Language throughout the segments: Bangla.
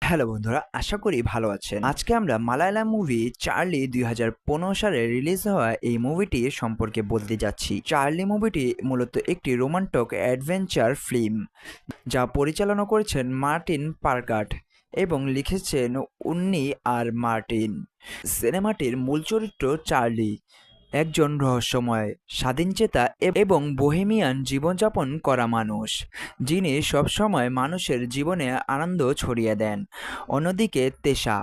হ্যালো বন্ধুরা, আশা করি ভালো আছেন। আজকে আমরা মালায়ালাম মুভি চার্লি ২০১৫ সালে রিলিজ হওয়া এই মুভিটি সম্পর্কে বলতে যাচ্ছি। চার্লি মুভিটি মূলত একটি রোমান্টিক অ্যাডভেঞ্চার ফিল্ম, যা পরিচালনা করেছেন মার্টিন পারকাট এবং লিখেছেন উন্নি আর মার্টিন। সিনেমাটির মূল চরিত্র চার্লি একজন রহস্যময়, স্বাধীনচেতা এবং বোহেমিয়ান জীবনযাপন করা মানুষ, যিনি সবসময় মানুষের জীবনে আনন্দ ছড়িয়ে দেন। অন্যদিকে তেশা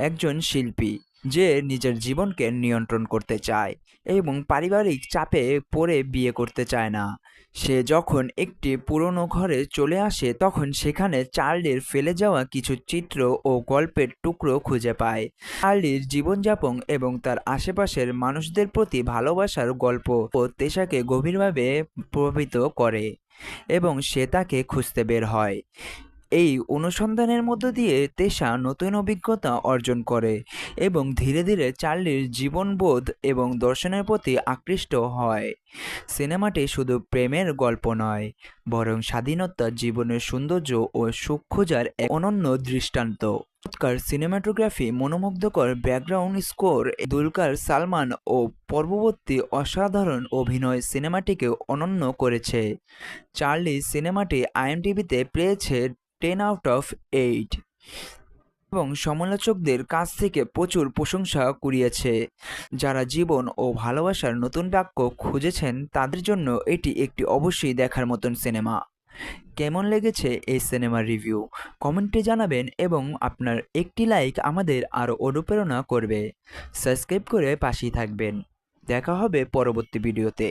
একজন শিল্পী, যে নিজের জীবনকে নিয়ন্ত্রণ করতে চায় এবং পারিবারিক চাপে পড়ে বিয়ে করতে চায় না। সে যখন একটি পুরনো ঘরে চলে আসে, তখন সেখানে চার্লির ফেলে যাওয়া কিছু চিত্র ও গল্পের টুকরো খুঁজে পায়। চার্লির জীবনযাপন এবং তার আশেপাশের মানুষদের প্রতি ভালোবাসার গল্প ও তেশাকে গভীরভাবে প্রভাবিত করে এবং সে তাকে খুঁজতে বের হয়। এই অনুসন্ধানের মধ্য দিয়ে তেশা নতুন অভিজ্ঞতা অর্জন করে এবং ধীরে ধীরে চার্লির জীবনবোধ এবং দর্শনের প্রতি আকৃষ্ট হয়। সিনেমাটি শুধু প্রেমের গল্প নয়, বরং স্বাধীনতা, জীবনের সৌন্দর্য ও সুখ খোঁজার এক অনন্য দৃষ্টান্ত। চমৎকার সিনেমাটোগ্রাফি, মনোমুগ্ধকর ব্যাকগ্রাউন্ড স্কোর, দুলকার সালমান ও পূর্ববর্তী অসাধারণ অভিনয় সিনেমাটিকে অনন্য করেছে। চার্লি সিনেমাটি আইএমডিবিতে পেয়েছে 10/8 এবং সমালোচকদের কাছ থেকে প্রচুর প্রশংসা কুড়িয়েছে। যারা জীবন ও ভালোবাসার নতুন বাক্য খুঁজেছেন, তাদের জন্য এটি একটি অবশ্যই দেখার মতন সিনেমা। কেমন লেগেছে এই সিনেমার রিভিউ কমেন্টে জানাবেন এবং আপনার একটি লাইক আমাদের আরও অনুপ্রেরণা করবে। সাবস্ক্রাইব করে পাশেই থাকবেন। দেখা হবে পরবর্তী ভিডিওতে।